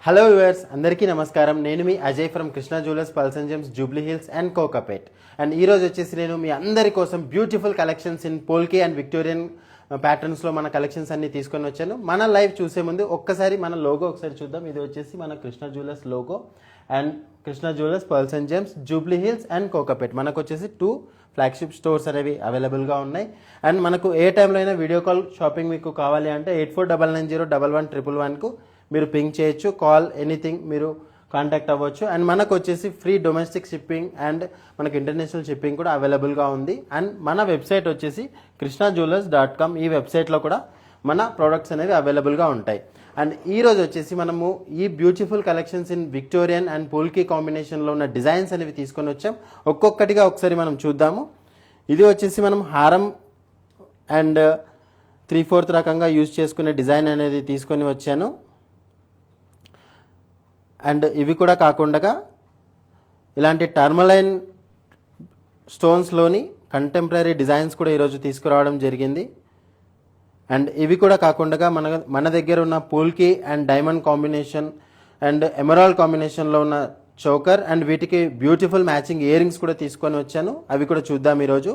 Hello viewers, అందరికీ నమస్కారం. నేను మీ Ajay from Krishna jewellers, pearls and gems, Jubilee hills and Kokapet. And ఈ రోజు వచ్చేసి నేను మీ అందరి కోసం beautiful collections in polki and Victorian ప్యాటర్న్స్లో మన కలెక్షన్స్ అన్ని తీసుకొని వచ్చాను. మన లైవ్ చూసే ముందు ఒక్కసారి మన లోగో ఒకసారి చూద్దాం. ఇది వచ్చేసి మన Krishna jewellers logo and Krishna jewellers, pearls and gems, Jubilee hills and Kokapet. మనకు వచ్చేసి 2 ఫ్లాగ్షిప్ స్టోర్స్ అనేవి అవైలబుల్గా ఉన్నాయి. అండ్ మనకు ఏ టైంలో అయినా వీడియో కాల్ షాపింగ్ మీకు కావాలి అంటే 8499011111కు మీరు పింక్ చేయొచ్చు. కాల్ ఎనీథింగ్ మీరు కాంటాక్ట్ అవ్వచ్చు. అండ్ మనకు వచ్చేసి ఫ్రీ డొమెస్టిక్ షిప్పింగ్ అండ్ మనకు ఇంటర్నేషనల్ షిప్పింగ్ కూడా అవైలబుల్గా ఉంది. అండ్ మన వెబ్సైట్ వచ్చేసి krishnajewellers.com. ఈ వెబ్సైట్లో కూడా మన ప్రోడక్ట్స్ అనేవి అవైలబుల్గా ఉంటాయి. అండ్ ఈ రోజు వచ్చేసి మనము ఈ beautiful collections in Victorian and polki కాంబినేషన్లో ఉన్న డిజైన్స్ అనేవి తీసుకొని వచ్చాం. ఒక్కొక్కటిగా ఒకసారి మనం చూద్దాము. ఇది వచ్చేసి మనం హారం అండ్ 3/4 రకంగా యూజ్ చేసుకునే డిజైన్ అనేది తీసుకొని వచ్చాను. అండ్ ఇవి కూడా కాకుండా ఇలాంటి టర్మలైన్ స్టోన్స్లోని కంటెంపరీ డిజైన్స్ కూడా ఈరోజు తీసుకురావడం జరిగింది. అండ్ ఇవి కూడా కాకుండా మన దగ్గర ఉన్న polki and diamond combination and emerald కాంబినేషన్లో ఉన్న చోకర్ అండ్ వీటికి బ్యూటిఫుల్ మ్యాచింగ్ ఇయర్ రింగ్స్ కూడా తీసుకొని వచ్చాను. అవి కూడా చూద్దాం ఈరోజు.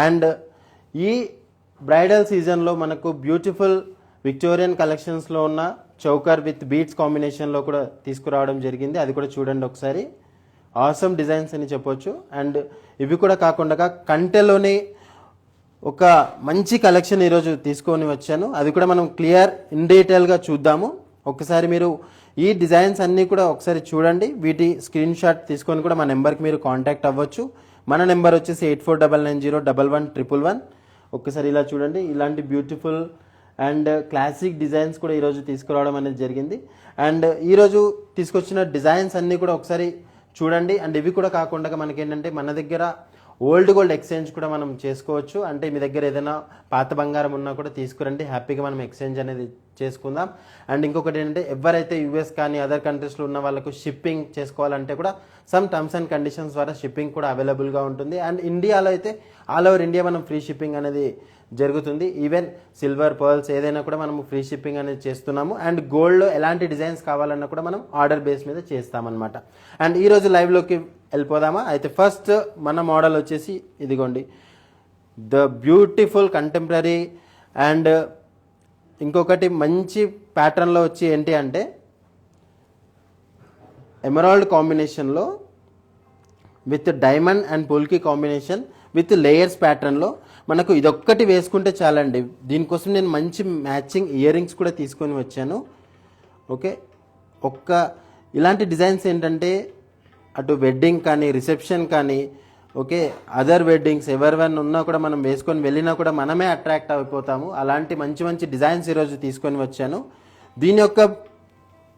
అండ్ ఈ బ్రైడల్ సీజన్లో మనకు బ్యూటిఫుల్ విక్టోరియన్ కలెక్షన్స్లో ఉన్న చౌకర్ విత్ బీట్స్ కాంబినేషన్లో కూడా తీసుకురావడం జరిగింది. అది కూడా చూడండి ఒకసారి. ఆసమ్ డిజైన్స్ అని చెప్పొచ్చు. అండ్ ఇవి కూడా కాకుండా కంటెలోనే ఒక మంచి కలెక్షన్ ఈరోజు తీసుకొని వచ్చాను. అది కూడా మనం క్లియర్ ఇన్ డీటెయిల్గా చూద్దాము. ఒకసారి మీరు ఈ డిజైన్స్ అన్నీ కూడా ఒకసారి చూడండి. వీటి స్క్రీన్ షాట్ తీసుకొని కూడా మా నెంబర్కి మీరు కాంటాక్ట్ అవ్వచ్చు. మన నెంబర్ వచ్చేసి 8499011111. ఒక్కసారి ఇలా చూడండి. ఇలాంటి బ్యూటిఫుల్ అండ్ క్లాసిక్ డిజైన్స్ కూడా ఈరోజు తీసుకురావడం అనేది జరిగింది. అండ్ ఈరోజు తీసుకొచ్చిన డిజైన్స్ అన్నీ కూడా ఒకసారి చూడండి. అండ్ ఇవి కూడా కాకుండా మనకేంటంటే మన దగ్గర ఓల్డ్ గోల్డ్ ఎక్స్చేంజ్ కూడా మనం చేసుకోవచ్చు. అంటే మీ దగ్గర ఏదైనా పాత బంగారం ఉన్నా కూడా తీసుకురండి, హ్యాపీగా మనం ఎక్స్చేంజ్ అనేది చేసుకుందాం. అండ్ ఇంకొకటి ఏంటంటే ఎవరైతే యూఎస్ కానీ అదర్ కంట్రీస్లో ఉన్న వాళ్ళకు షిప్పింగ్ చేసుకోవాలంటే కూడా సమ్ టర్మ్స్ అండ్ కండిషన్స్ ద్వారా షిప్పింగ్ కూడా అవైలబుల్గా ఉంటుంది. అండ్ ఇండియాలో అయితే ఆల్ ఓవర్ ఇండియా మనం ఫ్రీ షిప్పింగ్ అనేది జరుగుతుంది. ఈవెన్ సిల్వర్, పర్ల్స్ ఏదైనా కూడా మనం ఫ్రీ షిప్పింగ్ అనేది చేస్తున్నాము. అండ్ గోల్డ్లో ఎలాంటి డిజైన్స్ కావాలన్నా కూడా మనం ఆర్డర్ బేస్ మీద చేస్తామన్నమాట. అండ్ ఈరోజు లైవ్లోకి వెళ్ళిపోదామా? అయితే ఫస్ట్ మన మోడల్ వచ్చేసి ఇదిగోండి, ద బ్యూటిఫుల్ కంటెంపరీ అండ్ ఇంకొకటి మంచి ప్యాటర్న్లో వచ్చి ఏంటి అంటే ఎమరాల్డ్ కాంబినేషన్లో with diamond and polki combination with layers ప్యాటర్న్లో మనకు ఇదొక్కటి వేసుకుంటే చాలండి. దీనికోసం నేను మంచి మ్యాచింగ్ ఇయర్ రింగ్స్ కూడా తీసుకొని వచ్చాను. ఓకే, ఇలాంటి డిజైన్స్ ఏంటంటే అటు వెడ్డింగ్ కానీ రిసెప్షన్ కానీ ఓకే అదర్ వెడ్డింగ్స్ ఎవరివైనా ఉన్నా కూడా మనం వేసుకొని వెళ్ళినా కూడా మనమే అట్రాక్ట్ అయిపోతాము. అలాంటి మంచి మంచి డిజైన్స్ ఈరోజు తీసుకొని వచ్చాను. దీని యొక్క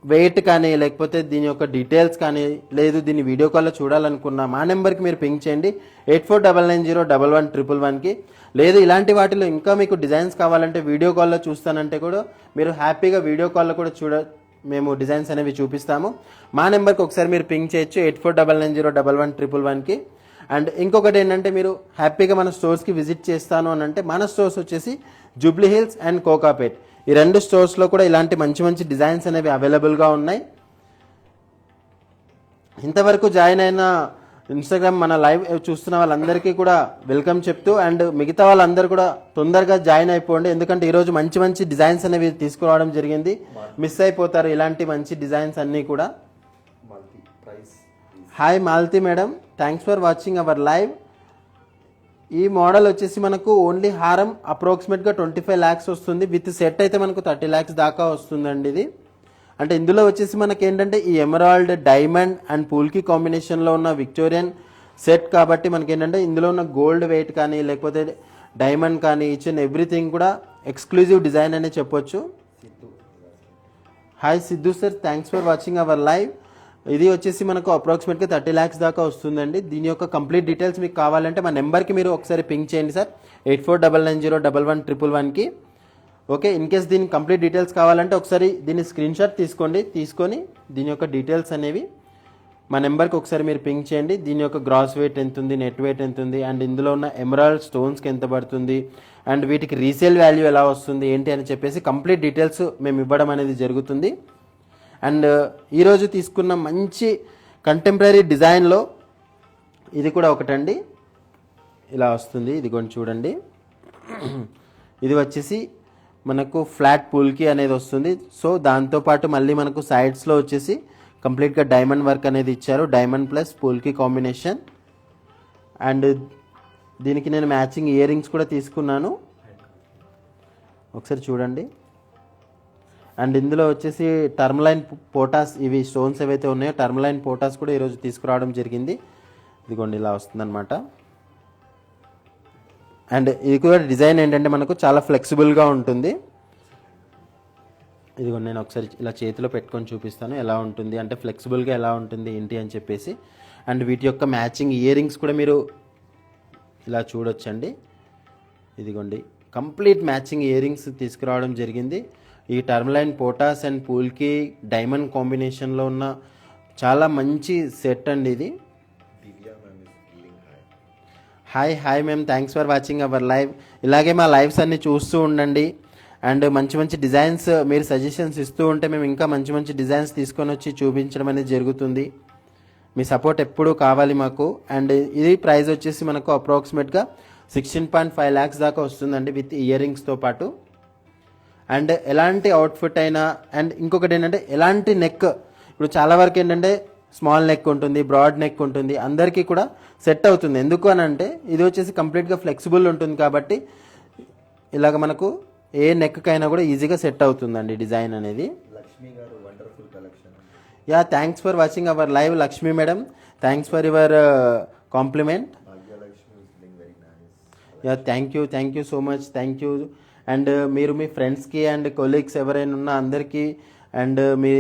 వెయిట్ కానీ లేకపోతే దీని యొక్క డీటెయిల్స్ కానీ లేదు దీన్ని వీడియో కాల్లో చూడాలనుకున్నా మా నెంబర్కి మీరు పింక్ చేయండి 8499011111కి. లేదు ఇలాంటి వాటిలో ఇంకా మీకు డిజైన్స్ కావాలంటే వీడియో కాల్లో చూస్తానంటే కూడా మీరు హ్యాపీగా వీడియో కాల్లో కూడా మేము డిజైన్స్ అనేవి చూపిస్తాము. మా నెంబర్కి ఒకసారి మీరు పింక్ చేయొచ్చు 8499011111కి. అండ్ ఇంకొకటి ఏంటంటే మీరు హ్యాపీగా మన స్టోర్స్కి విజిట్ చేస్తాను అని అంటే మన స్టోర్స్ వచ్చేసి జూబ్లీ హిల్స్ అండ్ కోకాపేట్. ఈ 2 స్టోర్స్లో కూడా ఇలాంటి మంచి మంచి డిజైన్స్ అనేవి అవైలబుల్గా ఉన్నాయి. ఇంతవరకు జాయిన్ అయిన ఇన్స్టాగ్రామ్ మన లైవ్ చూస్తున్న వాళ్ళందరికీ కూడా వెల్కమ్ చెప్తూ అండ్ మిగతా వాళ్ళందరూ కూడా తొందరగా జాయిన్ అయిపోండి. ఎందుకంటే ఈరోజు మంచి మంచి డిజైన్స్ అనేవి తీసుకురావడం జరిగింది. మిస్ అయిపోతారు ఇలాంటి మంచి డిజైన్స్ అన్నీ కూడా. Hi Malathi madam, thanks for watching our live. ఈ మోడల్ వచ్చేసి మనకు ఓన్లీ హారం అప్రాక్సిమేట్గా 25 lakhs వస్తుంది. విత్ సెట్ అయితే మనకు 30 lakhs దాకా వస్తుందండి ఇది. అంటే ఇందులో వచ్చేసి మనకి ఏంటంటే ఈ ఎమరాల్డ్, డైమండ్ అండ్ పోల్కి కాంబినేషన్లో ఉన్న విక్టోరియన్ సెట్ కాబట్టి మనకి ఏంటంటే ఇందులో ఉన్న గోల్డ్ వెయిట్ కానీ లేకపోతే డైమండ్ కానీ ఈచ్ అండ్ ఎవ్రీథింగ్ కూడా ఎక్స్క్లూజివ్ డిజైన్ అనే చెప్పొచ్చు. Hi Siddhu sir, thanks for watching our live. ఇది వచ్చేసి మనకు అప్రాక్సిమేట్గా 30 lakhs దాకా వస్తుందండి. దీని యొక్క కంప్లీట్ డీటెయిల్స్ మీకు కావాలంటే మా నెంబర్కి మీరు ఒకసారి పింక్ చేయండి సార్ 8499011111కి. ఓకే, ఇన్ కేస్ దీని కంప్లీట్ డీటెయిల్స్ కావాలంటే ఒకసారి దీని స్క్రీన్ షాట్ తీసుకొని దీని యొక్క డీటెయిల్స్ అనేవి మా నెంబర్కి ఒకసారి మీరు పింక్ చేయండి. దీని యొక్క గ్రాస్ వెయిట్ ఎంత ఉంది, నెట్ వెయిట్ ఎంత ఉంది, అండ్ ఇందులో ఉన్న ఎమరాల్డ్ స్టోన్స్కి ఎంత పడుతుంది, అండ్ వీటికి రీసేల్ వాల్యూ ఎలా వస్తుంది ఏంటి అని చెప్పేసి కంప్లీట్ డీటెయిల్స్ మేము ఇవ్వడం అనేది జరుగుతుంది. అండ్ ఈరోజు తీసుకున్న మంచి కంటెంపరీ డిజైన్లో ఇది కూడా ఒకటండి, ఇలా వస్తుంది. ఇది కొంచెం చూడండి, ఇది వచ్చేసి మనకు ఫ్లాట్ పూల్కి అనేది వస్తుంది. సో దాంతోపాటు మళ్ళీ మనకు సైడ్స్లో వచ్చేసి కంప్లీట్గా డైమండ్ వర్క్ అనేది ఇచ్చారు, డైమండ్ ప్లస్ పూల్కి కాంబినేషన్. అండ్ దీనికి నేను మ్యాచింగ్ ఇయర్ రింగ్స్ కూడా తీసుకున్నాను, ఒకసారి చూడండి. అండ్ ఇందులో వచ్చేసి టర్మలైన్ పోటాస్, ఇవి స్టోన్స్ ఏవైతే ఉన్నాయో టర్మలైన్ పోటాస్ కూడా ఈరోజు తీసుకురావడం జరిగింది. ఇదిగోండి ఇలా వస్తుందన్నమాట. అండ్ ఇది కూడా డిజైన్ ఏంటంటే మనకు చాలా ఫ్లెక్సిబుల్గా ఉంటుంది. ఇదిగోండి నేను ఒకసారి ఇలా చేతిలో పెట్టుకొని చూపిస్తాను ఎలా ఉంటుంది, అంటే ఫ్లెక్సిబుల్గా ఎలా ఉంటుంది ఏంటి అని చెప్పేసి. అండ్ వీటి యొక్క మ్యాచింగ్ ఇయర్ రింగ్స్ కూడా మీరు ఇలా చూడొచ్చండి. ఇదిగోండి కంప్లీట్ మ్యాచింగ్ ఇయర్ రింగ్స్ తీసుకురావడం జరిగింది. ఈ టర్మలైన్ పోటాస్ అండ్ పూల్కి డైమండ్ కాంబినేషన్లో ఉన్న చాలా మంచి సెట్ అండి ఇది. Hi ma'am, thanks for watching our live. ఇలాగే మా లైవ్స్ అన్ని చూస్తూ ఉండండి. అండ్ మంచి మంచి డిజైన్స్ మీరు సజెషన్స్ ఇస్తూ ఉంటే మేము ఇంకా మంచి మంచి డిజైన్స్ తీసుకొని వచ్చి చూపించడం అనేది జరుగుతుంది. మీ సపోర్ట్ ఎప్పుడూ కావాలి మాకు. అండ్ ఇది ప్రైస్ వచ్చేసి మనకు అప్రాక్సిమేట్గా 16.5 lakhs దాకా వస్తుందండి విత్ ఇయర్ రింగ్స్తో పాటు. అండ్ ఎలాంటి అవుట్ఫిట్ అయినా, అండ్ ఇంకొకటి ఏంటంటే ఎలాంటి నెక్, ఇప్పుడు చాలా వరకు ఏంటంటే స్మాల్ నెక్ ఉంటుంది, బ్రాడ్ నెక్ ఉంటుంది, అందరికీ కూడా సెట్ అవుతుంది. ఎందుకు అని అంటే ఇది వచ్చేసి కంప్లీట్గా ఫ్లెక్సిబుల్ ఉంటుంది కాబట్టి ఇలాగ మనకు ఏ నెక్కైనా కూడా ఈజీగా సెట్ అవుతుందండి డిజైన్ అనేది. లక్ష్మి గారు wonderful collection. Yeah, thanks for watching our live Lakshmi madam, thanks for your compliment. Yeah, thank you so much, thank you. And మీరు మీ ఫ్రెండ్స్కి అండ్ కొలీగ్స్ ఎవరైనా ఉన్నా అందరికీ అండ్ మీ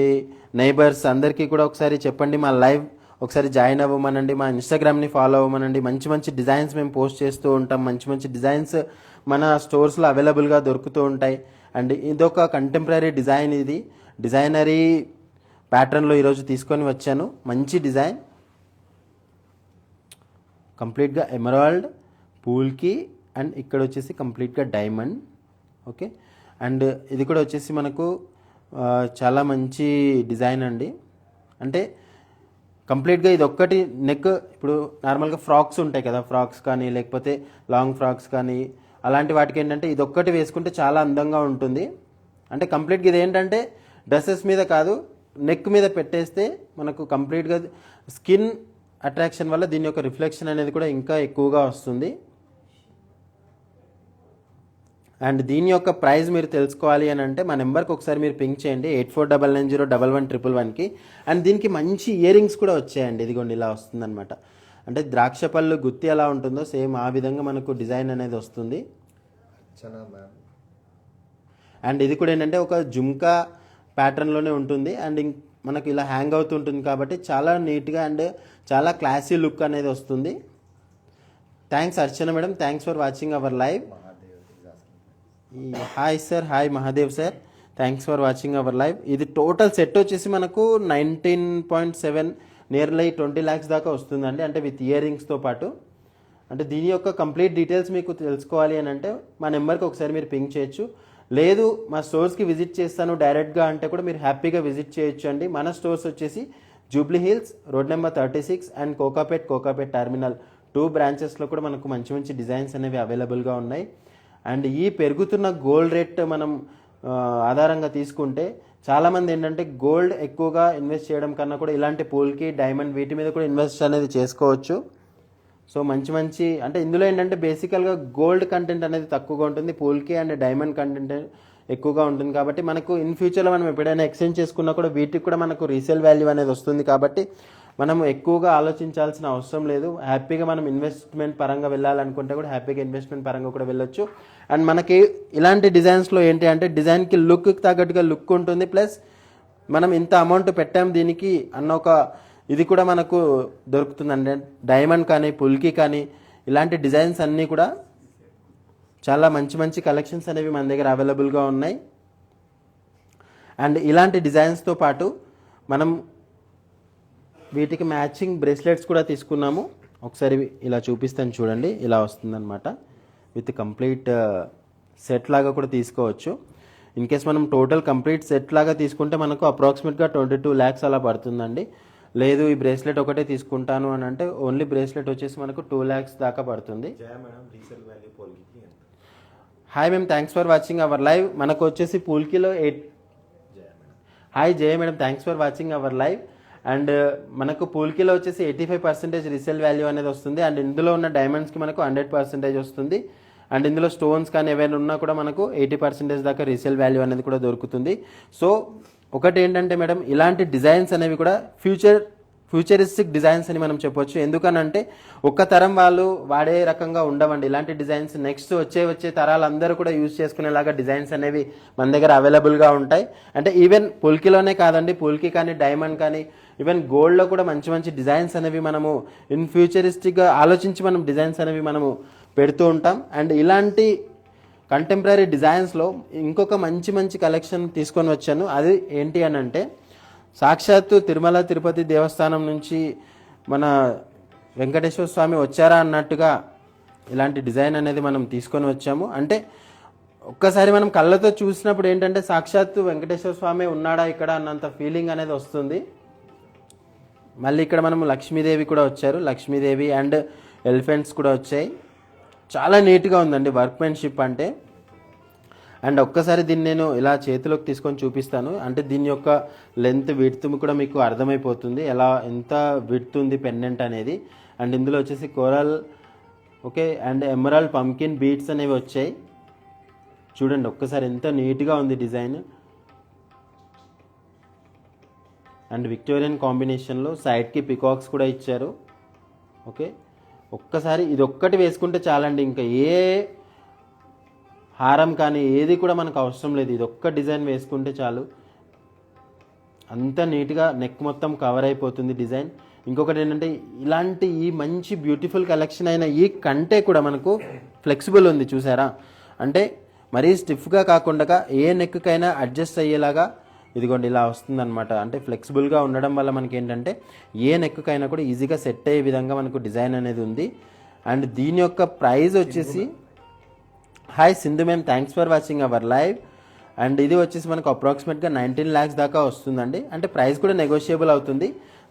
నైబర్స్ అందరికీ కూడా ఒకసారి చెప్పండి, మా లైవ్ ఒకసారి జాయిన్ అవ్వమనండి, మా ఇన్స్టాగ్రామ్ని ఫాలో అవ్వమనండి. మంచి మంచి డిజైన్స్ మేము పోస్ట్ చేస్తూ ఉంటాం, మంచి మంచి డిజైన్స్ మన స్టోర్స్లో అవైలబుల్గా దొరుకుతూ ఉంటాయి. అండ్ ఇదొక కంటెంపరీ డిజైన్, ఇది డిజైనరీ ప్యాటర్న్లో ఈరోజు తీసుకొని వచ్చాను. మంచి డిజైన్, కంప్లీట్గా ఎమరాల్డ్ పూల్కి అండ్ ఇక్కడ వచ్చేసి కంప్లీట్గా డైమండ్. ఓకే, అండ్ ఇది కూడా వచ్చేసి మనకు చాలా మంచి డిజైన్ అండి. అంటే కంప్లీట్గా ఇది ఒక్కటి నెక్, ఇప్పుడు నార్మల్గా ఫ్రాక్స్ ఉంటాయి కదా, ఫ్రాక్స్ కానీ లేకపోతే లాంగ్ ఫ్రాక్స్ కానీ అలాంటి వాటికి ఏంటంటే ఇది ఒక్కటి వేసుకుంటే చాలా అందంగా ఉంటుంది. అంటే కంప్లీట్గా ఇది ఏంటంటే డ్రెస్సెస్ మీద కాదు, నెక్ మీద పెట్టేస్తే మనకు కంప్లీట్గా స్కిన్ అట్రాక్షన్ వల్ల దీని యొక్క రిఫ్లెక్షన్ అనేది కూడా ఇంకా ఎక్కువగా వస్తుంది. అండ్ దీని యొక్క ప్రైస్ మీరు తెలుసుకోవాలి అని అంటే మా నెంబర్కి ఒకసారి మీరు పింక్ చేయండి, 8499011111కి. అండ్ దీనికి మంచి ఇయర్ రింగ్స్ కూడా వచ్చాయండి. ఇదిగోండి ఇలా వస్తుందన్నమాట. అంటే ద్రాక్ష పళ్ళు గుత్తి ఎలా ఉంటుందో సేమ్ ఆ విధంగా మనకు డిజైన్ అనేది వస్తుంది. అండ్ ఇది కూడా ఏంటంటే ఒక జుమ్కా ప్యాటర్న్లోనే ఉంటుంది. అండ్ మనకు ఇలా హ్యాంగ్ అవుతుంటుంది కాబట్టి చాలా నీట్గా అండ్ చాలా క్లాసీ లుక్ అనేది వస్తుంది. Thanks Archana madam, thanks for watching our live. Hi sir, hi Mahadev sir, thanks for watching our live. ఇది టోటల్ సెట్ వచ్చేసి మనకు 19.7 నియర్లీ 20 lakhs దాకా వస్తుందండి, అంటే విత్ ఇయర్ రింగ్స్తో పాటు. అంటే దీని యొక్క కంప్లీట్ డీటెయిల్స్ మీకు తెలుసుకోవాలి అని అంటే మా నెంబర్కి ఒకసారి మీరు పింక్ చేయొచ్చు. లేదు మా స్టోర్స్కి విజిట్ చేస్తాను డైరెక్ట్గా అంటే కూడా మీరు హ్యాపీగా విజిట్ చేయొచ్చు అండి. మన స్టోర్స్ వచ్చేసి Jubilee hills road number 36 and Kokapet terminal 2 బ్రాంచెస్లో కూడా మనకు మంచి మంచి డిజైన్స్ అనేవి అవైలబుల్గా ఉన్నాయి. అండ్ ఈ పెరుగుతున్న గోల్డ్ రేట్ మనం ఆధారంగా తీసుకుంటే చాలామంది ఏంటంటే గోల్డ్ ఎక్కువగా ఇన్వెస్ట్ చేయడం కన్నా కూడా ఇలాంటి పూల్కి డైమండ్ వీటి మీద కూడా ఇన్వెస్ట్ అనేది చేసుకోవచ్చు. సో మంచి అంటే ఇందులో ఏంటంటే బేసికల్గా గోల్డ్ కంటెంట్ అనేది తక్కువగా ఉంటుంది, పూల్కి అండ్ డైమండ్ కంటెంట్ ఎక్కువగా ఉంటుంది. కాబట్టి మనకు ఇన్ ఫ్యూచర్లో మనం ఎప్పుడైనా ఎక్స్చేంజ్ చేసుకున్నా కూడా వీటికి కూడా మనకు రీసేల్ వాల్యూ అనేది వస్తుంది. కాబట్టి మనం ఎక్కువగా ఆలోచించాల్సిన అవసరం లేదు. హ్యాపీగా మనం ఇన్వెస్ట్మెంట్ పరంగా వెళ్ళాలనుకుంటే కూడా హ్యాపీగా ఇన్వెస్ట్మెంట్ పరంగా కూడా వెళ్ళొచ్చు. అండ్ మనకి ఇలాంటి డిజైన్స్లో ఏంటి అంటే డిజైన్కి లుక్కి తగ్గట్టుగా లుక్ ఉంటుంది, ప్లస్ మనం ఇంత అమౌంట్ పెట్టాం దీనికి అన్న ఒక ఇది కూడా మనకు దొరుకుతుందండి. డైమండ్ కానీ పుల్కి కానీ ఇలాంటి డిజైన్స్ అన్నీ కూడా చాలా మంచి కలెక్షన్స్ అనేవి మన దగ్గర అవైలబుల్గా ఉన్నాయి. అండ్ ఇలాంటి డిజైన్స్తో పాటు మనం వీటికి మ్యాచింగ్ బ్రేస్లెట్స్ కూడా తీసుకున్నాము. ఒకసారి ఇలా చూపిస్తాను చూడండి, ఇలా వస్తుందన్నమాట. విత్ కంప్లీట్ సెట్ లాగా కూడా తీసుకోవచ్చు. ఇన్ కేస్ మనం టోటల్ కంప్లీట్ సెట్ లాగా తీసుకుంటే మనకు అప్రాక్సిమేట్గా 22 lakhs అలా పడుతుందండి. లేదు ఈ బ్రేస్లెట్ ఒకటే తీసుకుంటాను అని అంటే ఓన్లీ బ్రేస్లెట్ వచ్చేసి మనకు 2 lakhs దాకా పడుతుంది. Jaya madam resale value polki ఎంత? Hi ma'am, thanks for watching our live. మనకు వచ్చేసి పూల్కీలో Jaya madam. Hi Jaya madam, thanks for watching our live. And మనకు పూల్కీలో వచ్చేసి 85% రీసేల్ వాల్యూ అనేది వస్తుంది. అండ్ ఇందులో ఉన్న డైమండ్స్కి మనకు 100% వస్తుంది. అండ్ ఇందులో స్టోన్స్ కానీ ఏవైనా ఉన్నా కూడా మనకు 80% దాకా రీసేల్ వాల్యూ అనేది కూడా దొరుకుతుంది. సో ఒకటి ఏంటంటే మేడం, ఇలాంటి డిజైన్స్ అనేవి కూడా ఫ్యూచరిస్టిక్ డిజైన్స్ అని మనం చెప్పొచ్చు. ఎందుకనంటే ఒక్క తరం వాళ్ళు వాడే రకంగా ఉండవండి ఇలాంటి డిజైన్స్. నెక్స్ట్ వచ్చే తరాలందరూ కూడా యూజ్ చేసుకునేలాగా డిజైన్స్ అనేవి మన దగ్గర అవైలబుల్గా ఉంటాయి. అంటే ఈవెన్ పుల్కీలోనే కాదండి, పుల్కీ కానీ డైమండ్ కానీ ఈవెన్ గోల్డ్లో కూడా మంచి మంచి డిజైన్స్ అనేవి మనము ఇన్ ఫ్యూచరిస్టిక్గా ఆలోచించి మనం డిజైన్స్ అనేవి మనము పెడుతూ ఉంటాం. అండ్ ఇలాంటి కంటెంపరీ డిజైన్స్లో ఇంకొక మంచి కలెక్షన్ తీసుకొని వచ్చాను. అది ఏంటి అని అంటే సాక్షాత్తు తిరుమల తిరుపతి దేవస్థానం నుంచి మన వెంకటేశ్వర స్వామి వచ్చారా అన్నట్టుగా ఇలాంటి డిజైన్ అనేది మనం తీసుకొని వచ్చాము. అంటే ఒక్కసారి మనం కళ్ళతో చూసినప్పుడు ఏంటంటే సాక్షాత్తు వెంకటేశ్వర స్వామి ఉన్నాడా ఇక్కడ అన్నంత ఫీలింగ్ అనేది వస్తుంది. మళ్ళీ ఇక్కడ మనం లక్ష్మీదేవి కూడా వచ్చారు, లక్ష్మీదేవి అండ్ ఎలిఫెంట్స్ కూడా వచ్చాయి. చాలా నీట్గా ఉందండి వర్క్మెన్షిప్ అంటే. అండ్ ఒక్కసారి దీన్ని నేను ఇలా చేతిలోకి తీసుకొని చూపిస్తాను. అంటే దీని యొక్క లెంత్ విడ్త్ కూడా మీకు అర్థమైపోతుంది ఎంత విడ్త్ ఉంది పెండెంట్ అనేది. అండ్ ఇందులో వచ్చేసి coral okay and emerald pumpkin beads అనేవి వచ్చాయి. చూడండి ఒక్కసారి ఎంత నీట్గా ఉంది డిజైన్. అండ్ విక్టోరియన్ కాంబినేషన్లో సైడ్కి పికాక్స్ కూడా ఇచ్చారు. ఓకే ఒక్కసారి ఇది ఒక్కటి వేసుకుంటే చాలండి, ఇంకా ఏ హారం కానీ ఏది కూడా మనకు అవసరం లేదు. ఇది ఒక్క డిజైన్ వేసుకుంటే చాలు, అంత నీట్గా నెక్ మొత్తం కవర్ అయిపోతుంది డిజైన్. ఇంకొకటి ఏంటంటే ఇలాంటి ఈ మంచి బ్యూటిఫుల్ కలెక్షన్ అయిన ఈ కంటే కూడా మనకు ఫ్లెక్సిబుల్ ఉంది చూసారా. అంటే మరీ స్టిఫ్గా కాకుండా ఏ నెక్కైనా అడ్జస్ట్ అయ్యేలాగా ఇదిగోండి ఇలా వస్తుందన్నమాట. అంటే ఫ్లెక్సిబుల్గా ఉండడం వల్ల మనకి ఏంటంటే ఏ నెక్కైనా కూడా ఈజీగా సెట్ అయ్యే విధంగా మనకు డిజైన్ అనేది ఉంది. అండ్ దీని యొక్క ప్రైస్ వచ్చేసి hi Sindhu ma'am, thanks for watching our live. And ఇది వచ్చేసి మనకు అప్రాక్సిమేట్గా 19 lakhs దాకా వస్తుందండి. అంటే ప్రైస్ కూడా నెగోషియబుల్ అవుతుంది.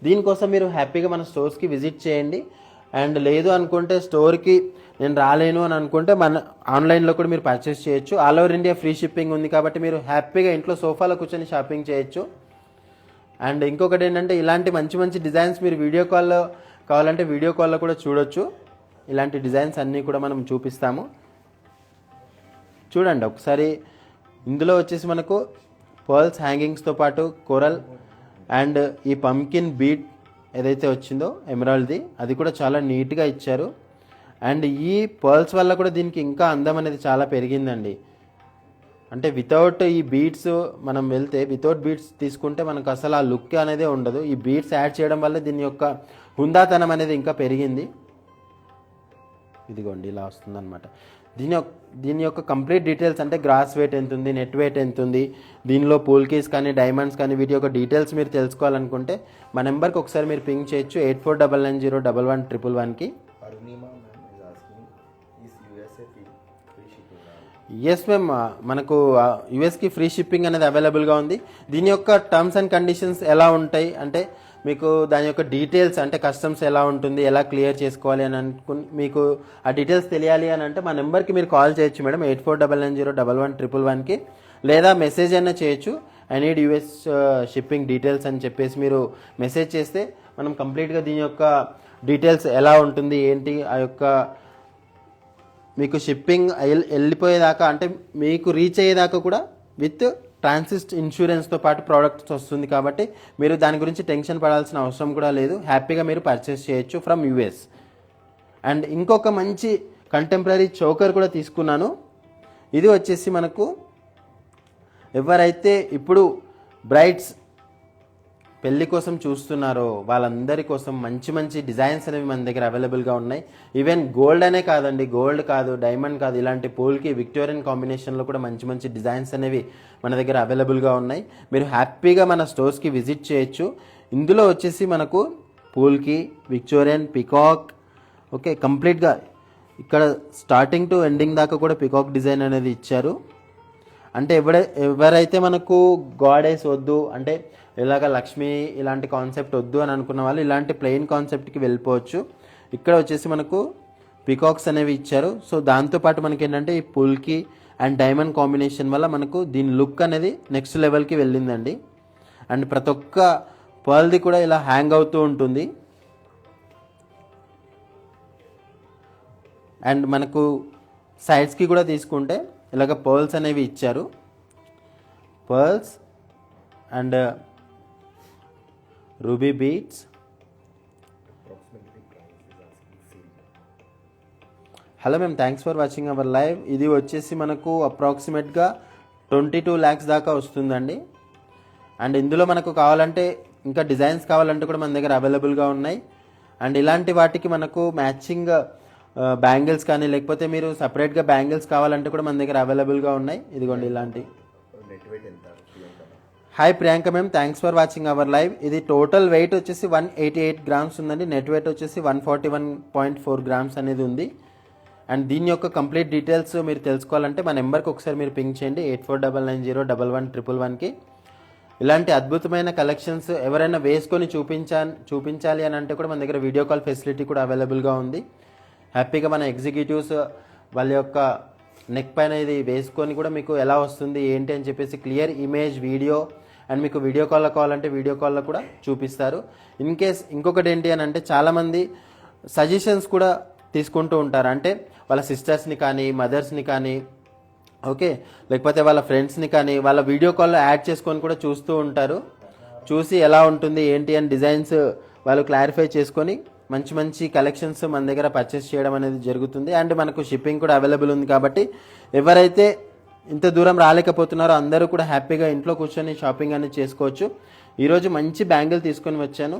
దీనికోసం మీరు హ్యాపీగా మన స్టోర్స్కి విజిట్ చేయండి. అండ్ లేదు అనుకుంటే స్టోర్కి నేను రాలేను అని అనుకుంటే మన ఆన్లైన్లో కూడా మీరు పర్చేస్ చేయొచ్చు. All over India free shipping ఉంది కాబట్టి మీరు హ్యాపీగా ఇంట్లో సోఫాలో కూర్చొని షాపింగ్ చేయొచ్చు. అండ్ ఇంకొకటి ఏంటంటే ఇలాంటి మంచి డిజైన్స్ మీరు వీడియో కాల్లో కావాలంటే వీడియో కాల్లో కూడా చూడొచ్చు. ఇలాంటి డిజైన్స్ అన్నీ కూడా మనం చూపిస్తాము. చూడండి ఒకసారి ఇందులో వచ్చేసి మనకు పర్ల్స్ హ్యాంగింగ్స్తో పాటు కోరల్ అండ్ ఈ పంకిన్ బీట్ ఏదైతే వచ్చిందో ఎమరాల్డ్ది అది కూడా చాలా నీట్గా ఇచ్చారు. అండ్ ఈ పర్ల్స్ వల్ల కూడా దీనికి ఇంకా అందం అనేది చాలా పెరిగిందండి. అంటే వితౌట్ ఈ బీడ్స్ మనం వెళ్తే వితౌట్ బీడ్స్ తీసుకుంటే మనకు అసలు ఆ లుక్ అనేది ఉండదు. ఈ బీడ్స్ యాడ్ చేయడం వల్ల దీని యొక్క హుందాతనం అనేది ఇంకా పెరిగింది. ఇదిగోండి ఇలా వస్తుందన్నమాట. దీని యొక్క కంప్లీట్ డీటెయిల్స్ అంటే గ్రాస్ వెయిట్ ఎంత ఉంది, నెట్ వెయిట్ ఎంత ఉంది, దీనిలో పూల్కీస్ కానీ డైమండ్స్ కానీ వీటి యొక్క డీటెయిల్స్ మీరు తెలుసుకోవాలనుకుంటే మా నెంబర్కి ఒకసారి మీరు పింక్ చేయొచ్చు 8499011111కి. ఎస్ మ్యామ్, మనకు యుఎస్కి ఫ్రీ షిప్పింగ్ అనేది అవైలబుల్గా ఉంది. దీని యొక్క టర్మ్స్ అండ్ కండిషన్స్ ఎలా ఉంటాయి అంటే మీకు దాని యొక్క డీటెయిల్స్ అంటే కస్టమ్స్ ఎలా ఉంటుంది, ఎలా క్లియర్ చేసుకోవాలి అని అనుకుని మీకు ఆ డీటెయిల్స్ తెలియాలి అని అంటే మా నెంబర్కి మీరు కాల్ చేయొచ్చు మేడం 8499011111కి. లేదా మెసేజ్ అయినా చేయొచ్చు I need US shipping details అని చెప్పేసి మీరు మెసేజ్ చేస్తే మనం కంప్లీట్గా దీని యొక్క డీటెయిల్స్ ఎలా ఉంటుంది ఏంటి ఆ యొక్క మీకు షిప్పింగ్ వెళ్ళిపోయేదాకా అంటే మీకు రీచ్ అయ్యేదాకా కూడా విత్ ట్రాన్సిస్ట్ ఇన్సూరెన్స్తో పాటు ప్రోడక్ట్స్ వస్తుంది. కాబట్టి మీరు దాని గురించి టెన్షన్ పడాల్సిన అవసరం కూడా లేదు. హ్యాపీగా మీరు పర్చేస్ చేయొచ్చు ఫ్రమ్ యూఎస్. అండ్ ఇంకొక మంచి కంటెంపరీ చోకర్ కూడా తీసుకున్నాను. ఇది వచ్చేసి మనకు ఎవరైతే ఇప్పుడు బ్రైడ్స్ పెళ్లి కోసం చూస్తున్నారో వాళ్ళందరి కోసం మంచి డిజైన్స్ అనేవి మన దగ్గర అవైలబుల్గా ఉన్నాయి. ఈవెన్ గోల్డ్ అనే కాదండి, గోల్డ్ కాదు, డైమండ్ కాదు, ఇలాంటి పూల్కి విక్టోరియన్ కాంబినేషన్లో కూడా మంచి డిజైన్స్ అనేవి మన దగ్గర అవైలబుల్గా ఉన్నాయి. మీరు హ్యాపీగా మన స్టోర్స్కి విజిట్ చేయొచ్చు. ఇందులో వచ్చేసి మనకు పూల్కి విక్టోరియన్ పికాక్ ఓకే కంప్లీట్గా ఇక్కడ స్టార్టింగ్ టు ఎండింగ్ దాకా కూడా పికాక్ డిజైన్ అనేది ఇచ్చారు. అంటే ఎవరైతే మనకు గాడెస్ వద్దు అంటే ఇలాగ లక్ష్మి ఇలాంటి కాన్సెప్ట్ వద్దు అని అనుకున్న వాళ్ళు ఇలాంటి ప్లెయిన్ కాన్సెప్ట్కి వెళ్ళిపోవచ్చు. ఇక్కడ వచ్చేసి మనకు పికాక్స్ అనేవి ఇచ్చారు. సో దాంతోపాటు మనకి ఏంటంటే ఈ పుల్కి అండ్ డైమండ్ కాంబినేషన్ వల్ల మనకు దీని లుక్ అనేది నెక్స్ట్ లెవెల్కి వెళ్ళిందండి. అండ్ ప్రతి ఒక్క పర్ల్ది కూడా ఇలా హ్యాంగ్ అవుతూ ఉంటుంది. అండ్ మనకు సైడ్స్కి కూడా తీసుకుంటే ఇలాగ పర్ల్స్ అనేవి ఇచ్చారు. Pearls and ruby beats. Approximately price is asking same. Hello ma'am, thanks for watching our live. ఇది వచ్చేసి మనకు అప్రాక్సిమేట్గా 22 lakhs దాకా వస్తుందండి. అండ్ ఇందులో మనకు కావాలంటే ఇంకా డిజైన్స్ కావాలంటే కూడా మన దగ్గర అవైలబుల్గా ఉన్నాయి. అండ్ ఇలాంటి వాటికి మనకు మ్యాచింగ్ బ్యాంగిల్స్ కానీ లేకపోతే మీరు సపరేట్గా బ్యాంగిల్స్ కావాలంటే కూడా మన దగ్గర అవైలబుల్గా ఉన్నాయి. ఇదిగోండి ఇలాంటి. నెట్ వెయిట్ ఎంత Priyanka? Hi Priyanka ma'am, thanks for watching our live. ఇది టోటల్ వెయిట్ వచ్చేసి 188 grams ఉందండి. నెట్ వెయిట్ వచ్చేసి 141.4 grams అనేది ఉంది. అండ్ దీని యొక్క కంప్లీట్ డీటెయిల్స్ మీరు తెలుసుకోవాలంటే మా నెంబర్కి ఒకసారి మీరు పింక్ చేయండి 8499011111కి. ఇలాంటి అద్భుతమైన కలెక్షన్స్ ఎవరైనా వేసుకొని చూపించాలి అని అంటే కూడా మన దగ్గర వీడియో కాల్ ఫెసిలిటీ కూడా అవైలబుల్గా ఉంది. హ్యాపీగా మన ఎగ్జిక్యూటివ్స్ వాళ్ళ యొక్క నెక్ పైన ఇది వేసుకొని కూడా మీకు ఎలా వస్తుంది ఏంటి అని చెప్పేసి క్లియర్ ఇమేజ్ వీడియో అండ్ మీకు వీడియో కాల్లో కావాలంటే వీడియో కాల్లో కూడా చూపిస్తారు. ఇన్ కేస్ ఇంకొకటి ఏంటి అని అంటే చాలామంది సజెషన్స్ కూడా తీసుకుంటూ ఉంటారు. అంటే వాళ్ళ సిస్టర్స్ని కానీ మదర్స్ని కానీ ఓకే లేకపోతే వాళ్ళ ఫ్రెండ్స్ని కానీ వాళ్ళ వీడియో కాల్లో యాడ్ చేసుకొని కూడా చూస్తూ ఉంటారు. చూసి ఎలా ఉంటుంది ఏంటి అని డిజైన్స్ వాళ్ళు క్లారిఫై చేసుకొని మంచి మంచి కలెక్షన్స్ మన దగ్గర పర్చేస్ చేయడం అనేది జరుగుతుంది. అండ్ మనకు షిప్పింగ్ కూడా అవైలబుల్ ఉంది కాబట్టి ఎవరైతే ఇంత దూరం రాలేకపోతున్నారో అందరూ కూడా హ్యాపీగా ఇంట్లో కూర్చొని షాపింగ్ అనేది చేసుకోవచ్చు. ఈరోజు మంచి బ్యాంగిల్ తీసుకొని వచ్చాను.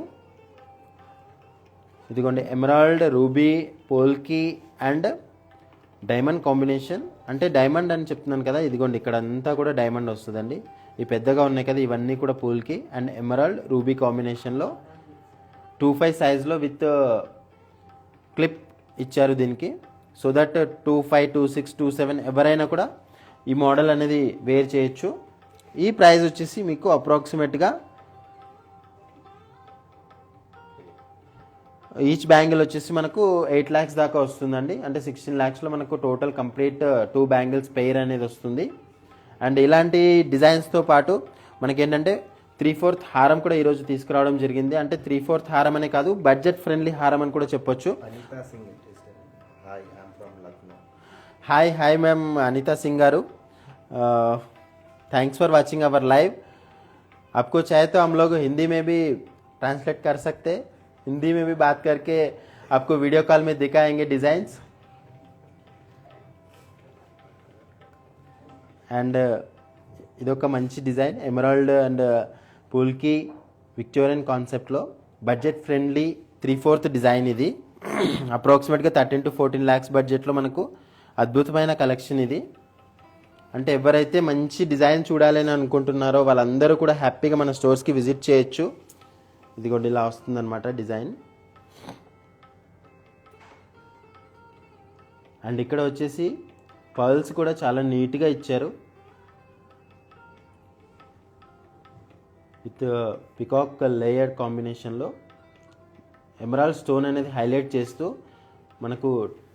ఇదిగోండి emerald, ruby, polki and diamond combination. అంటే డైమండ్ అని చెప్తున్నాను కదా, ఇదిగోండి ఇక్కడ అంతా కూడా డైమండ్ వస్తుందండి. ఈ పెద్దగా ఉన్నాయి కదా ఇవన్నీ కూడా పోల్కి అండ్ ఎమరాల్డ్, రూబీ కాంబినేషన్లో 2.5 సైజ్లో విత్ క్లిప్ ఇచ్చారు దీనికి. సో దట్ 2.5, 2.6, 2.7 ఎవరైనా కూడా ఈ మోడల్ అనేది వేర్ చేయొచ్చు. ఈ ప్రైస్ వచ్చేసి మీకు అప్రాక్సిమేట్గా ఈచ్ బ్యాంగిల్ వచ్చేసి మనకు 8 lakhs దాకా వస్తుందండి. అంటే 16 lakhsలో మనకు టోటల్ కంప్లీట్ 2 బ్యాంగిల్స్ పెయిర్ అనేది వస్తుంది. అండ్ ఇలాంటి డిజైన్స్తో పాటు మనకేంటంటే 3/4 హారం కూడా ఈరోజు తీసుకురావడం జరిగింది. అంటే 3/4 హారం అనే కాదు, బడ్జెట్ ఫ్రెండ్లీ హారం అని కూడా చెప్పొచ్చు. Anita Singh interested. Hi, I'm from Lucknow. Hi ma'am Anita Singh garu, thanks for watching our live. आपको चाहे तो हम लोग हिंदी में भी ट्रांसलेट कर सकते हैं. हिंदी में भी बात करके आपको वीडियो कॉल में दिखाएंगे डिज़ाइंस. అండ్ ఇదొక మంచి డిజైన్ ఎమరాల్డ్ అండ్ పూల్కి విక్టోరియన్ కాన్సెప్ట్లో బడ్జెట్ ఫ్రెండ్లీ 3/4 డిజైన్. ఇది అప్రాక్సిమేట్గా 13 to 14 lakhs బడ్జెట్లో మనకు అద్భుతమైన కలెక్షన్ ఇది. అంటే ఎవరైతే మంచి డిజైన్ చూడాలని అనుకుంటున్నారో వాళ్ళందరూ కూడా హ్యాపీగా మన స్టోర్స్కి విజిట్ చేయొచ్చు. ఇదిగోండి ఇలా వస్తుందన్నమాట డిజైన్. అండ్ ఇక్కడ వచ్చేసి పర్ల్స్ కూడా చాలా నీట్గా ఇచ్చారు విత్ పికాక్ లేయర్ కాంబినేషన్లో ఎమరాల్డ్ స్టోన్ అనేది హైలైట్ చేస్తూ మనకు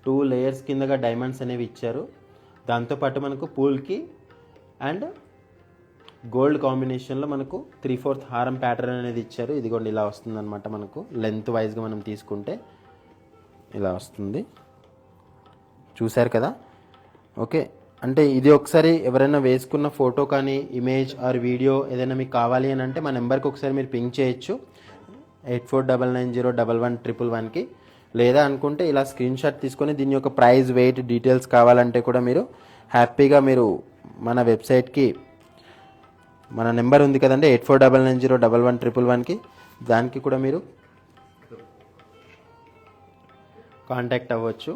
2 layers కిందగా డైమండ్స్ అనేవి ఇచ్చారు. దాంతోపాటు మనకు పూల్కి అండ్ గోల్డ్ కాంబినేషన్లో మనకు 3/4 హారం ప్యాటర్న్ అనేది ఇచ్చారు. ఇదిగోండి ఇలా వస్తుందన్నమాట. మనకు లెంత్ వైజ్గా మనం తీసుకుంటే ఇలా వస్తుంది, చూశారు కదా. ఓకే, అంటే ఇది ఒకసారి ఎవరైనా వేసుకున్న ఫోటో కానీ ఇమేజ్ ఆర్ వీడియో ఏదైనా మీకు కావాలి అని అంటే మా నెంబర్కి ఒకసారి మీరు పింక్ చేయొచ్చు 8499011111కి. లేదా అనుకుంటే ఇలా స్క్రీన్ షాట్ తీసుకొని దీని యొక్క ప్రైస్, వెయిట్, డీటెయిల్స్ కావాలంటే కూడా మీరు హ్యాపీగా మీరు మన వెబ్సైట్కి మన నెంబర్ ఉంది కదండి 8499011111కి, దానికి కూడా మీరు కాంటాక్ట్ అవ్వచ్చు.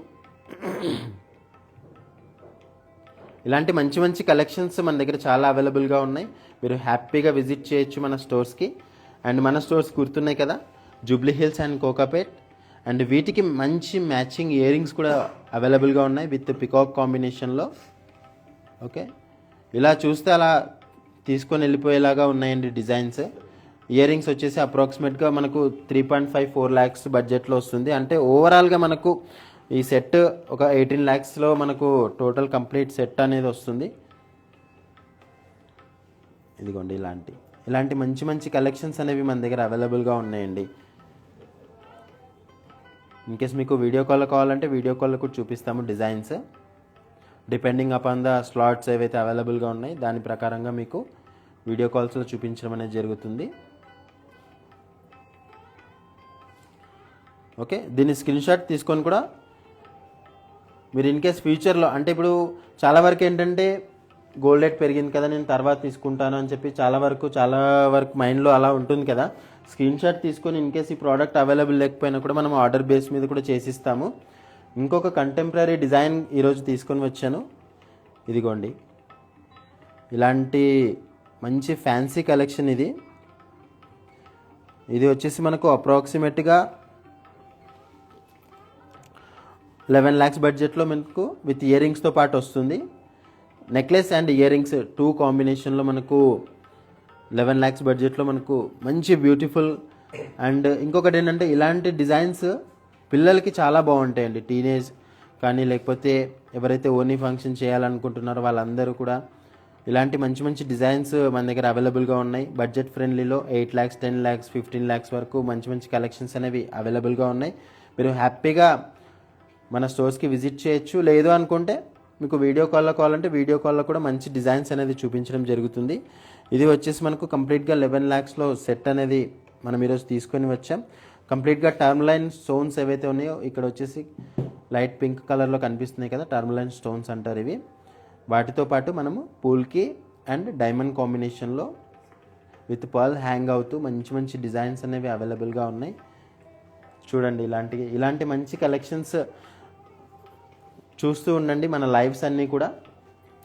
ఇలాంటి మంచి మంచి కలెక్షన్స్ మన దగ్గర చాలా అవైలబుల్గా ఉన్నాయి. మీరు హ్యాపీగా విజిట్ చేయొచ్చు మన స్టోర్స్కి. అండ్ మన స్టోర్స్ గుర్తున్నాయి కదా, Jubilee hills and Kokapet. And వీటికి మంచి మ్యాచింగ్ ఇయర్ రింగ్స్ కూడా అవైలబుల్గా ఉన్నాయి విత్ పికాక్ కాంబినేషన్లో. ఓకే, ఇలా చూస్తే అలా తీసుకొని వెళ్ళిపోయేలాగా ఉన్నాయండి డిజైన్స్. ఇయర్ రింగ్స్ వచ్చేసి అప్రాక్సిమేట్గా మనకు 3.5-4 ల్యాక్స్ బడ్జెట్లో వస్తుంది. అంటే ఓవరాల్గా మనకు ఈ సెట్ ఒక 18 ల్యాక్స్లో మనకు టోటల్ కంప్లీట్ సెట్ అనేది వస్తుంది. ఇదిగోండి ఇలాంటి మంచి మంచి కలెక్షన్స్ అనేవి మన దగ్గర అవైలబుల్గా ఉన్నాయండి. ఇన్కేస్ మీకు వీడియో కాల్ కావాలంటే వీడియో కాల్లో కూడా చూపిస్తాము designs. Depending upon the slots ఏవైతే అవైలబుల్గా ఉన్నాయి దాని ప్రకారంగా మీకు వీడియో కాల్స్లో చూపించడం అనేది జరుగుతుంది. ఓకే, దీన్ని స్క్రీన్ షాట్ తీసుకొని కూడా మీరు ఇన్కేస్ ఫ్యూచర్లో అంటే ఇప్పుడు చాలా వరకు ఏంటంటే గోల్డ్ రేట్ పెరిగింది కదా నేను తర్వాత తీసుకుంటాను అని చెప్పి చాలా వరకు మైండ్లో అలా ఉంటుంది కదా. స్క్రీన్ షాట్ తీసుకొని ఇన్కేస్ ఈ ప్రోడక్ట్ అవైలబుల్ లేకపోయినా కూడా మనం ఆర్డర్ బేస్ మీద కూడా చేసిస్తాము. ఇంకొక కంటెంపరీ డిజైన్ ఈరోజు తీసుకొని వచ్చాను. ఇదిగోండి ఇలాంటి మంచి ఫ్యాన్సీ కలెక్షన్ ఇది వచ్చేసి మనకు అప్రాక్సిమేట్గా 11 ల్యాక్స్ బడ్జెట్లో మనకు విత్ ఇయర్ రింగ్స్తో పాటు వస్తుంది. నెక్లెస్ అండ్ ఇయర్ రింగ్స్ 2 కాంబినేషన్లో మనకు 11 ల్యాక్స్ బడ్జెట్లో మనకు మంచి బ్యూటిఫుల్. అండ్ ఇంకొకటి ఏంటంటే ఇలాంటి డిజైన్స్ పిల్లలకి చాలా బాగుంటాయండి. టీనేజ్ కానీ లేకపోతే ఎవరైతే ఓనీ ఫంక్షన్ చేయాలనుకుంటున్నారో వాళ్ళందరూ కూడా ఇలాంటి మంచి మంచి డిజైన్స్ మన దగ్గర అవైలబుల్గా ఉన్నాయి. బడ్జెట్ ఫ్రెండ్లీలో 8 ల్యాక్స్ 10 ల్యాక్స్ 15 ల్యాక్స్ వరకు మంచి మంచి కలెక్షన్స్ అనేవి అవైలబుల్గా ఉన్నాయి. మీరు హ్యాపీగా మన స్టోర్స్కి విజిట్ చేయొచ్చు. లేదు అనుకుంటే మీకు వీడియో కాల్లో కావాలంటే వీడియో కాల్లో కూడా మంచి డిజైన్స్ అనేది చూపించడం జరుగుతుంది. ఇది వచ్చేసి మనకు కంప్లీట్గా 11 ల్యాక్స్లో సెట్ అనేది మనం ఈరోజు తీసుకొని వచ్చాం. కంప్లీట్గా టర్మ్లైన్ స్టోన్స్ ఏవైతే ఉన్నాయో ఇక్కడ వచ్చేసి లైట్ పింక్ కలర్లో కనిపిస్తున్నాయి కదా, టర్మ్లైన్ స్టోన్స్ అంటారు ఇవి. వాటితో పాటు మనము పూల్కి అండ్ డైమండ్ కాంబినేషన్లో విత్ పర్ల్ హ్యాంగ్ అవుతూ మంచి మంచి డిజైన్స్ అనేవి అవైలబుల్గా ఉన్నాయి. చూడండి ఇలాంటి మంచి కలెక్షన్స్ చూస్తూ ఉండండి. మన లైవ్స్ అన్నీ కూడా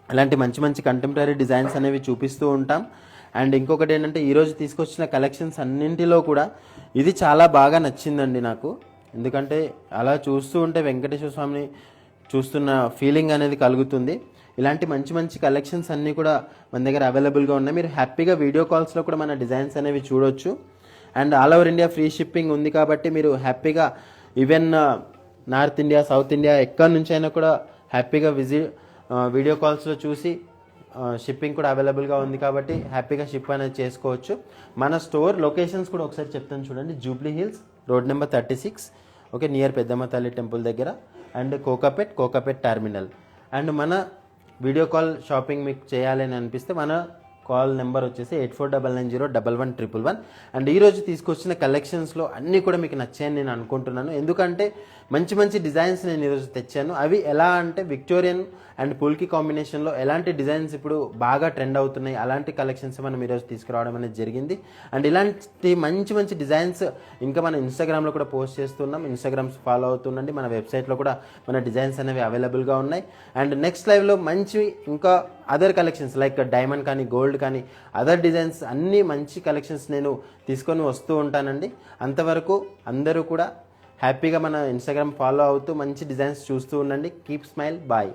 ఇలాంటి మంచి మంచి కంటెంపరీ డిజైన్స్ అనేవి చూపిస్తూ ఉంటాం. అండ్ ఇంకొకటి ఏంటంటే ఈరోజు తీసుకొచ్చిన కలెక్షన్స్ అన్నింటిలో కూడా ఇది చాలా బాగా నచ్చిందండి నాకు. ఎందుకంటే అలా చూస్తూ ఉంటే వెంకటేశ్వర స్వామిని చూస్తున్న ఫీలింగ్ అనేది కలుగుతుంది. ఇలాంటి మంచి మంచి కలెక్షన్స్ అన్నీ కూడా మన దగ్గర అవైలబుల్గా ఉన్నాయి. మీరు హ్యాపీగా వీడియో కాల్స్లో కూడా మన డిజైన్స్ అనేవి చూడొచ్చు. And all over India free shipping ఉంది కాబట్టి మీరు హ్యాపీగా even north India south India ఎక్కడి నుంచి అయినా కూడా హ్యాపీగా వీడియో కాల్స్లో చూసి షిప్పింగ్ కూడా అవైలబుల్గా ఉంది కాబట్టి హ్యాపీగా షిప్ అనేది చేసుకోవచ్చు. మన స్టోర్ లొకేషన్స్ కూడా ఒకసారి చెప్తాను చూడండి. Jubilee hills road number 36, okay, near పెద్దమ్మ తల్లి టెంపుల్ దగ్గర. And Kokapet terminal. అండ్ మన వీడియో కాల్ షాపింగ్ మీకు చేయాలని అనిపిస్తే మన కాల్ నెంబర్ వచ్చేసి 8499011111. అండ్ ఈరోజు తీసుకొచ్చిన కలెక్షన్స్లో అన్నీ కూడా మీకు నచ్చాయని నేను అనుకుంటున్నాను. ఎందుకంటే మంచి మంచి డిజైన్స్ నేను ఈరోజు తెచ్చాను. అవి ఎలా అంటే విక్టోరియన్ అండ్ పుల్కి కాంబినేషన్లో ఎలాంటి డిజైన్స్ ఇప్పుడు బాగా ట్రెండ్ అవుతున్నాయి అలాంటి కలెక్షన్స్ మనం ఈరోజు తీసుకురావడం అనేది జరిగింది. అండ్ ఇలాంటి మంచి మంచి డిజైన్స్ ఇంకా మన ఇన్స్టాగ్రామ్లో కూడా పోస్ట్ చేస్తున్నాం. ఇన్స్టాగ్రామ్స్ ఫాలో అవుతుండండి. మన వెబ్సైట్లో కూడా మన డిజైన్స్ అనేవి అవైలబుల్గా ఉన్నాయి. అండ్ నెక్స్ట్ లైవ్లో మంచి ఇంకా అదర్ కలెక్షన్స్ లైక్ డైమండ్ కానీ గోల్డ్ కానీ అదర్ డిజైన్స్ అన్నీ మంచి కలెక్షన్స్ నేను తీసుకొని వస్తూ ఉంటానండి. అంతవరకు అందరూ కూడా హ్యాపీగా మన ఇన్స్టాగ్రామ్ ఫాలో అవుతూ మంచి డిజైన్స్ చూస్తూ ఉండండి. Keep smile, bye.